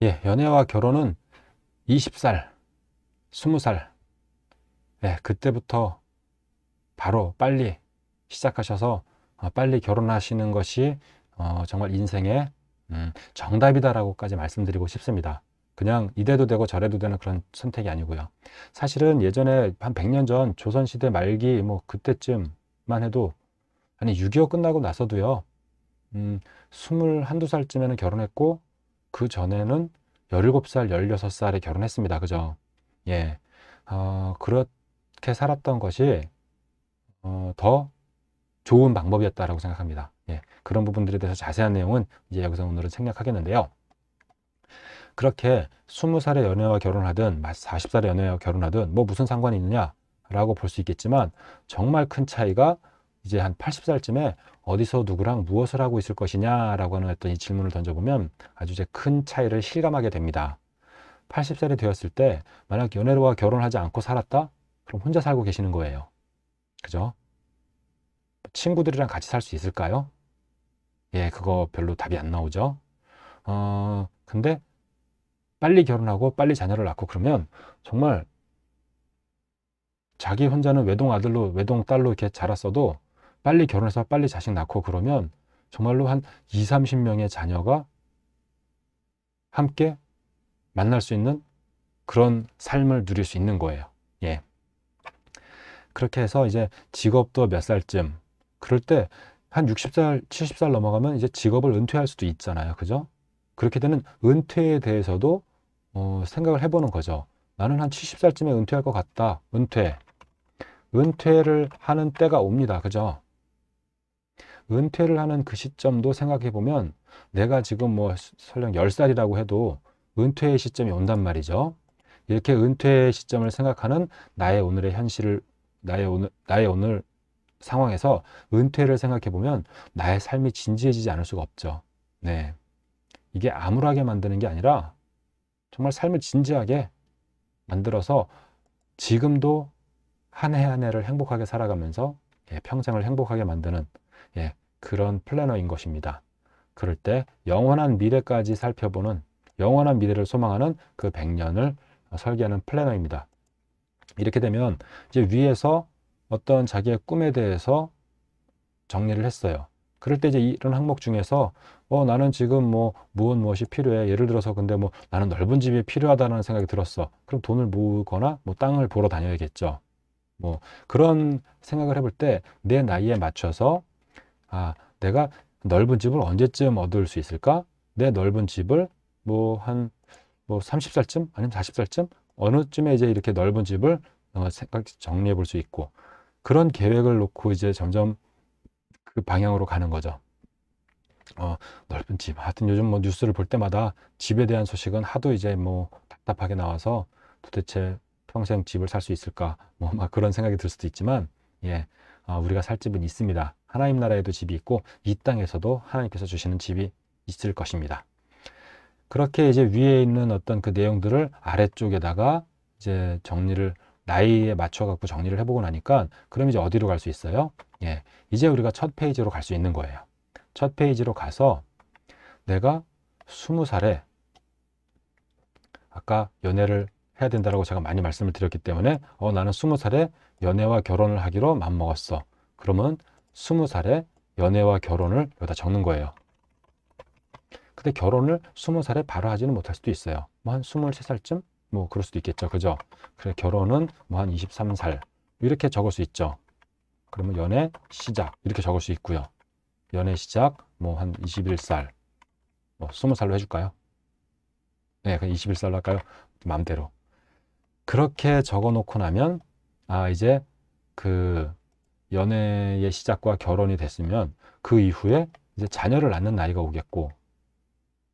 예, 연애와 결혼은 20살, 20살, 예, 그때부터 바로 빨리 시작하셔서 빨리 결혼하시는 것이 정말 인생의 정답이다라고까지 말씀드리고 싶습니다. 그냥 이래도 되고 저래도 되는 그런 선택이 아니고요. 사실은 예전에 한 100년 전 조선시대 말기 뭐 그때쯤만 해도 아니 6.25 끝나고 나서도요. 21, 2살쯤에는 결혼했고 그 전에는 17살, 16살에 결혼했습니다. 그죠? 예. 그렇게 살았던 것이 더 좋은 방법이었다라고 생각합니다. 예. 그런 부분들에 대해서 자세한 내용은 이제 여기서 오늘은 생략하겠는데요. 그렇게 20살에 연애와 결혼하든 40살에 연애와 결혼하든 뭐 무슨 상관이 있느냐라고 볼 수 있겠지만 정말 큰 차이가 이제 한 80살쯤에 어디서 누구랑 무엇을 하고 있을 것이냐라고 하는 어떤 이 질문을 던져보면 아주 이제 큰 차이를 실감하게 됩니다. 80살이 되었을 때 만약 연애와 결혼하지 않고 살았다? 그럼 혼자 살고 계시는 거예요. 그죠? 친구들이랑 같이 살 수 있을까요? 예, 그거 별로 답이 안 나오죠. 근데 빨리 결혼하고 빨리 자녀를 낳고 그러면 정말 자기 혼자는 외동 아들로 외동 딸로 이렇게 자랐어도 빨리 결혼해서 빨리 자식 낳고 그러면 정말로 한 2, 30명의 자녀가 함께 만날 수 있는 그런 삶을 누릴 수 있는 거예요. 예. 그렇게 해서 이제 직업도 몇 살쯤 그럴 때 한 60살, 70살 넘어가면 이제 직업을 은퇴할 수도 있잖아요. 그죠? 그렇게 되는 은퇴에 대해서도 생각을 해보는 거죠. 나는 한 70살쯤에 은퇴할 것 같다. 은퇴를 하는 때가 옵니다. 그죠? 은퇴를 하는 그 시점도 생각해 보면 내가 지금 뭐 설령 10살이라고 해도 은퇴의 시점이 온단 말이죠. 이렇게 은퇴의 시점을 생각하는 나의 오늘의 현실을 나의 오늘 상황에서 은퇴를 생각해 보면 나의 삶이 진지해지지 않을 수가 없죠. 네. 이게 암울하게 만드는 게 아니라 정말 삶을 진지하게 만들어서 지금도 한 해 한 해를 행복하게 살아가면서 평생을 행복하게 만드는 그런 플래너인 것입니다. 그럴 때 영원한 미래까지 살펴보는 영원한 미래를 소망하는 그 100년을 설계하는 플래너입니다. 이렇게 되면 이제 위에서 어떤 자기의 꿈에 대해서 정리를 했어요. 그럴 때 이제 이런 항목 중에서 나는 지금 뭐 무엇이 필요해. 예를 들어서 근데 뭐 나는 넓은 집이 필요하다는 생각이 들었어. 그럼 돈을 모으거나 뭐 땅을 보러 다녀야겠죠. 뭐 그런 생각을 해볼 때 내 나이에 맞춰서 내가 넓은 집을 언제쯤 얻을 수 있을까? 내 넓은 집을 뭐 한 30살쯤 아니면 40살쯤 어느쯤에 이제 이렇게 넓은 집을 정리해 볼 수 있고 그런 계획을 놓고 이제 점점 그 방향으로 가는 거죠. 넓은 집. 하여튼 요즘 뭐 뉴스를 볼 때마다 집에 대한 소식은 하도 이제 뭐 답답하게 나와서 도대체 평생 집을 살 수 있을까? 뭐 막 그런 생각이 들 수도 있지만, 우리가 살 집은 있습니다. 하나님 나라에도 집이 있고, 이 땅에서도 하나님께서 주시는 집이 있을 것입니다. 그렇게 이제 위에 있는 어떤 그 내용들을 아래쪽에다가 이제 나이에 맞춰 갖고 정리를 해보고 나니까, 그럼 이제 어디로 갈 수 있어요? 이제 우리가 첫 페이지로 갈 수 있는 거예요. 첫 페이지로 가서 내가 20살에 아까 연애를 해야 된다고 제가 많이 말씀을 드렸기 때문에 나는 20살에 연애와 결혼을 하기로 마음먹었어. 그러면 20살에 연애와 결혼을 여기다 적는 거예요. 근데 결혼을 20살에 바로 하지는 못할 수도 있어요. 뭐 한 23살쯤? 뭐 그럴 수도 있겠죠. 그죠? 그래 결혼은 뭐 한 23살 이렇게 적을 수 있죠. 그러면 연애 시작 이렇게 적을 수 있고요. 연애 시작 뭐 한 21살 뭐 20살로 해줄까요? 네, 그냥 21살로 할까요? 마음대로. 그렇게 적어 놓고 나면 이제 그 연애의 시작과 결혼이 됐으면 그 이후에 이제 자녀를 낳는 나이가 오겠고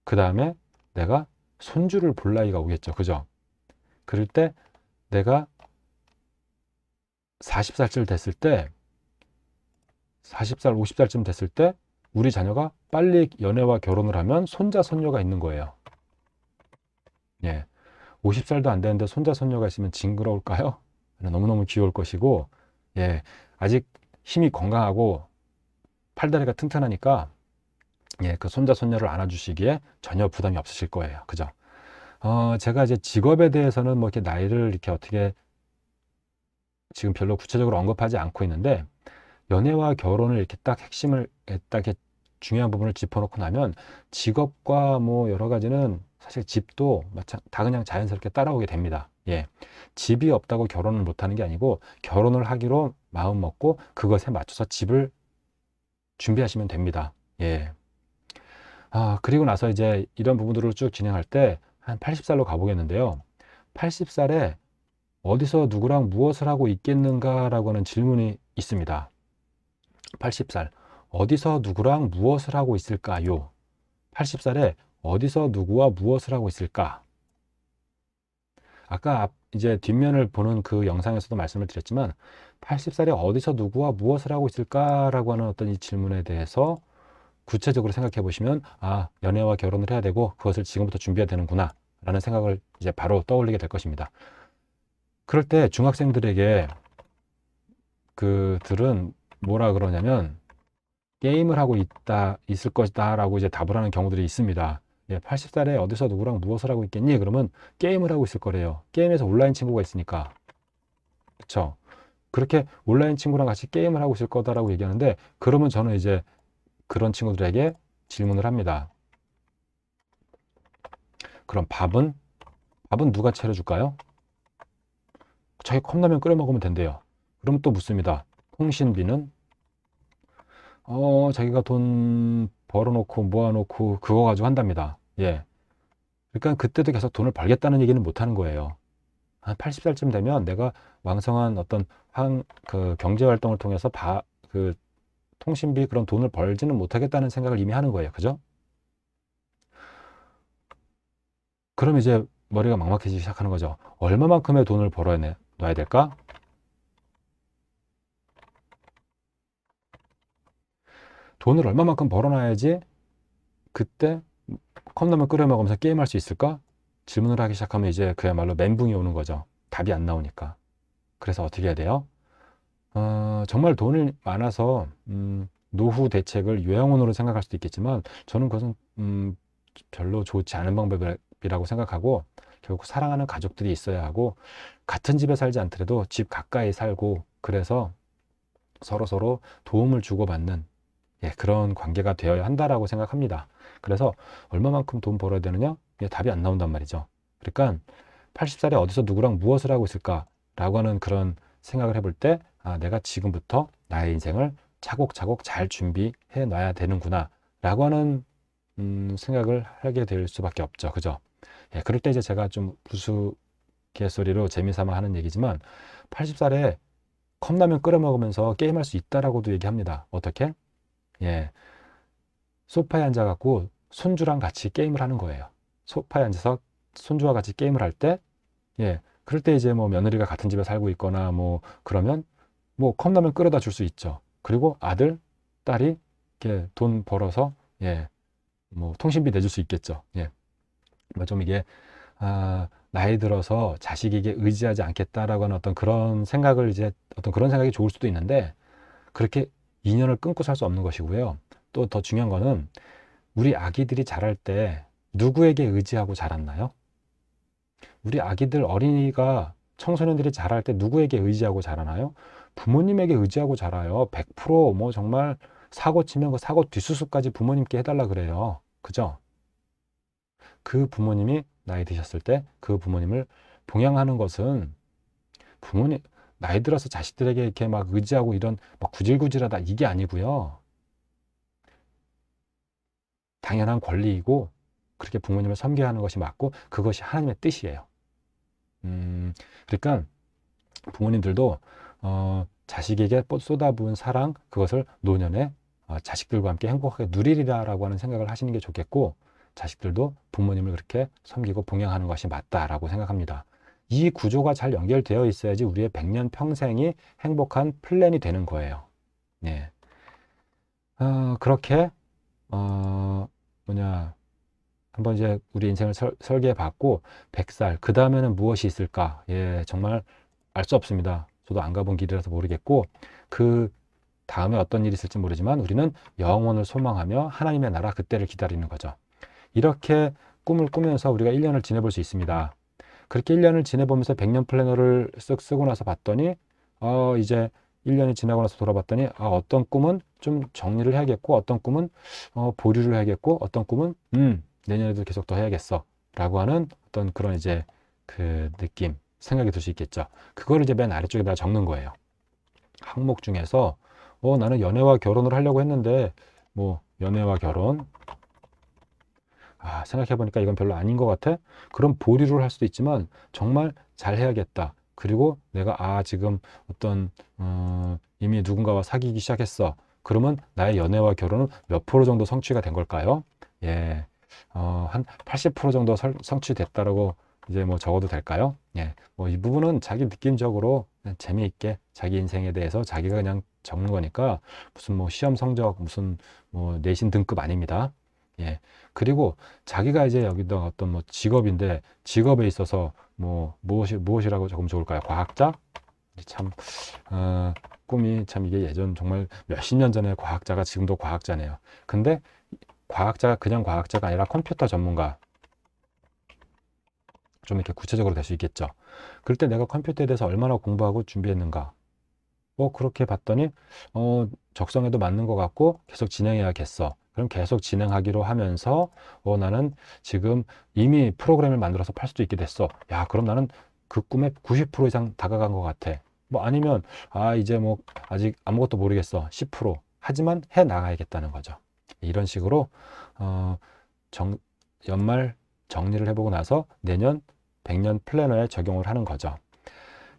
그 다음에 내가 손주를 볼 나이가 오겠죠. 그죠? 그럴 때 내가 40살쯤 됐을 때 40살, 50살쯤 됐을 때 우리 자녀가 빨리 연애와 결혼을 하면 손자, 손녀가 있는 거예요. 50살도 안 되는데 손자, 손녀가 있으면 징그러울까요? 너무너무 귀여울 것이고, 아직 힘이 건강하고 팔다리가 튼튼하니까, 그 손자, 손녀를 안아주시기에 전혀 부담이 없으실 거예요. 그죠? 제가 이제 직업에 대해서는 뭐 이렇게 나이를 이렇게 어떻게 지금 별로 구체적으로 언급하지 않고 있는데, 연애와 결혼을 이렇게 딱 핵심을 딱 이렇게 중요한 부분을 짚어놓고 나면 직업과 뭐 여러 가지는 사실 집도 다 그냥 자연스럽게 따라오게 됩니다. 예. 집이 없다고 결혼을 못하는 게 아니고 결혼을 하기로 마음 먹고 그것에 맞춰서 집을 준비하시면 됩니다. 예. 그리고 나서 이제 이런 부분들을 쭉 진행할 때 한 80살로 가보겠는데요. 80살에 어디서 누구랑 무엇을 하고 있겠는가라고 하는 질문이 있습니다. 80살. 어디서 누구랑 무엇을 하고 있을까요? 80살에 어디서 누구와 무엇을 하고 있을까? 아까 이제 뒷면을 보는 그 영상에서도 말씀을 드렸지만 80살에 어디서 누구와 무엇을 하고 있을까라고 하는 어떤 이 질문에 대해서 구체적으로 생각해 보시면 연애와 결혼을 해야 되고 그것을 지금부터 준비해야 되는구나 라는 생각을 이제 바로 떠올리게 될 것입니다. 그럴 때 중학생들에게 그들은 뭐라 그러냐면 게임을 하고 있을 것이다 라고 이제 답을 하는 경우들이 있습니다. 80살에 어디서 누구랑 무엇을 하고 있겠니? 그러면 게임을 하고 있을 거래요. 게임에서 온라인 친구가 있으니까. 그쵸? 그렇게 온라인 친구랑 같이 게임을 하고 있을 거다라고 얘기하는데, 그러면 저는 이제 그런 친구들에게 질문을 합니다. 그럼 밥은 누가 차려줄까요? 자기 컵라면 끓여 먹으면 된대요. 그럼 또 묻습니다. 통신비는? 자기가 돈 벌어놓고 모아놓고 그거 가지고 한답니다. 예. 그러니까 그때도 계속 돈을 벌겠다는 얘기는 못 하는 거예요. 한 80살쯤 되면 내가 왕성한 어떤 그 경제 활동을 통해서 그 통신비 그런 돈을 벌지는 못하겠다는 생각을 이미 하는 거예요. 그죠? 그럼 이제 머리가 막막해지기 시작하는 거죠. 얼마만큼의 돈을 놔야 될까? 돈을 얼마만큼 벌어놔야지 그때 컵라면 끓여 먹으면서 게임할 수 있을까? 질문을 하기 시작하면 이제 그야말로 멘붕이 오는 거죠. 답이 안 나오니까. 그래서 어떻게 해야 돼요? 정말 돈이 많아서 노후 대책을 요양원으로 생각할 수도 있겠지만 저는 그것은 별로 좋지 않은 방법이라고 생각하고, 결국 사랑하는 가족들이 있어야 하고 같은 집에 살지 않더라도 집 가까이 살고, 그래서 서로 도움을 주고받는 그런 관계가 되어야 한다라고 생각합니다. 그래서 얼마만큼 돈 벌어야 되느냐? 답이 안 나온단 말이죠. 그러니까 80살에 어디서 누구랑 무엇을 하고 있을까라고 하는 그런 생각을 해볼 때 내가 지금부터 나의 인생을 차곡차곡 잘 준비해 놔야 되는구나 라고 하는 생각을 하게 될 수밖에 없죠. 그죠? 그럴 때 이제 제가 좀 우스갯소리로 재미삼아 하는 얘기지만 80살에 컵라면 끓여 먹으면서 게임할 수 있다라고도 얘기합니다. 어떻게? 소파에 앉아갖고 손주랑 같이 게임을 하는 거예요. 소파에 앉아서 손주와 같이 게임을 할 때, 그럴 때 이제 뭐 며느리가 같은 집에 살고 있거나 뭐 그러면 뭐 컵라면 끓여다 줄 수 있죠. 그리고 아들, 딸이 이렇게 돈 벌어서 뭐 통신비 내줄 수 있겠죠. 뭐 좀 이게 나이 들어서 자식에게 의지하지 않겠다라고 하는 어떤 그런 생각을 어떤 그런 생각이 좋을 수도 있는데, 그렇게 인연을 끊고 살 수 없는 것이고요. 또 더 중요한 거는 우리 아기들이 자랄 때 누구에게 의지하고 자랐나요? 우리 아기들, 어린이가, 청소년들이 자랄 때 누구에게 의지하고 자라나요? 부모님에게 의지하고 자라요. 100% 정말 사고 치면 그 사고 뒷수습까지 부모님께 해달라 그래요. 그죠? 그 부모님이 나이 드셨을 때 그 부모님을 봉양하는 것은, 나이 들어서 자식들에게 이렇게 막 의지하고 이런 막 구질구질하다 이게 아니고요. 당연한 권리이고 그렇게 부모님을 섬겨야 하는 것이 맞고 그것이 하나님의 뜻이에요. 그러니까 부모님들도 자식에게 쏟아부은 사랑, 그것을 노년에 자식들과 함께 행복하게 누리리라라고 하는 생각을 하시는 게 좋겠고, 자식들도 부모님을 그렇게 섬기고 봉양하는 것이 맞다라고 생각합니다. 이 구조가 잘 연결되어 있어야지 우리의 100년 평생이 행복한 플랜이 되는 거예요. 그렇게 한번 이제 우리 인생을 설계해 봤고, 100살 그 다음에는 무엇이 있을까? 정말 알 수 없습니다. 저도 안 가본 길이라서 모르겠고, 그 다음에 어떤 일이 있을지 모르지만 우리는 영원을 소망하며 하나님의 나라 그때를 기다리는 거죠. 이렇게 꿈을 꾸면서 우리가 1년을 지내볼 수 있습니다. 그렇게 1년을 지내보면서 100년 플래너를 쓱 쓰고 나서 봤더니 이제 1년이 지나고 나서 돌아봤더니 어떤 꿈은 좀 정리를 해야겠고, 어떤 꿈은 보류를 해야겠고, 어떤 꿈은 내년에도 계속 더 해야겠어 라고 하는 어떤 그런 이제 그 느낌, 생각이 들 수 있겠죠. 그걸 이제 맨 아래쪽에다 적는 거예요. 항목 중에서 나는 연애와 결혼을 하려고 했는데 뭐 연애와 결혼 생각해보니까 이건 별로 아닌 것 같아. 그럼 보류를 할 수도 있지만 정말 잘 해야겠다. 그리고 내가 지금 어떤 이미 누군가와 사귀기 시작했어. 그러면 나의 연애와 결혼은 몇 프로 정도 성취가 된 걸까요? 예, 한 80% 정도 성취됐다라고 이제 뭐 적어도 될까요? 예, 뭐 이 부분은 자기 느낌적으로 그냥 재미있게 자기 인생에 대해서 자기가 그냥 적는 거니까 무슨 뭐 시험 성적, 무슨 뭐 내신 등급 아닙니다. 예, 그리고 자기가 이제 여기다 어떤 뭐 직업인데 직업에 있어서 뭐 무엇이라고 적으면 좋을까요? 과학자? 참 꿈이 참 이게 예전 정말 몇십 년 전에 과학자가 지금도 과학자네요. 근데 과학자가 그냥 과학자가 아니라 컴퓨터 전문가, 좀 이렇게 구체적으로 될 수 있겠죠. 그럴 때 내가 컴퓨터에 대해서 얼마나 공부하고 준비했는가, 그렇게 봤더니 적성에도 맞는 것 같고 계속 진행해야겠어. 그럼 계속 진행하기로 하면서 나는 지금 이미 프로그램을 만들어서 팔 수도 있게 됐어. 야, 그럼 나는 그 꿈에 90% 이상 다가간 것 같아. 뭐 아니면 이제 뭐 아직 아무것도 모르겠어. 10%. 하지만 해 나가야겠다는 거죠. 이런 식으로 연말 정리를 해보고 나서 내년 100년 플래너에 적용을 하는 거죠.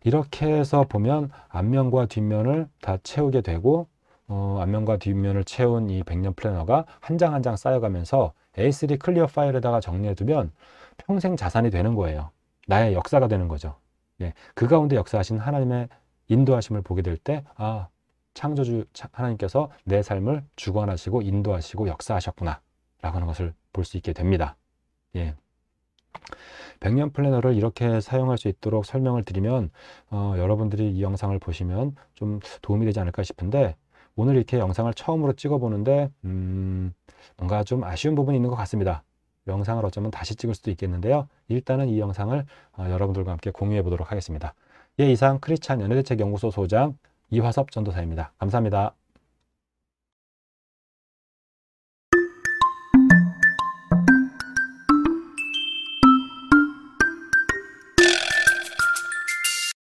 이렇게 해서 보면 앞면과 뒷면을 다 채우게 되고 앞면과 뒷면을 채운 이 100년 플래너가 한 장 한 장 쌓여가면서 A3 클리어 파일에다가 정리해두면 평생 자산이 되는 거예요. 나의 역사가 되는 거죠. 예, 그 가운데 역사하신 하나님의 인도하심을 보게 될 때 창조주 하나님께서 내 삶을 주관하시고 인도하시고 역사하셨구나 라고 하는 것을 볼 수 있게 됩니다. 예. 100년 플래너를 이렇게 사용할 수 있도록 설명을 드리면 여러분들이 이 영상을 보시면 좀 도움이 되지 않을까 싶은데, 오늘 이렇게 영상을 처음으로 찍어 보는데 뭔가 좀 아쉬운 부분이 있는 것 같습니다. 영상을 어쩌면 다시 찍을 수도 있겠는데요. 일단은 이 영상을 여러분들과 함께 공유해 보도록 하겠습니다. 예, 이상 크리스찬 연애대책연구소 소장 이화섭 전도사입니다. 감사합니다.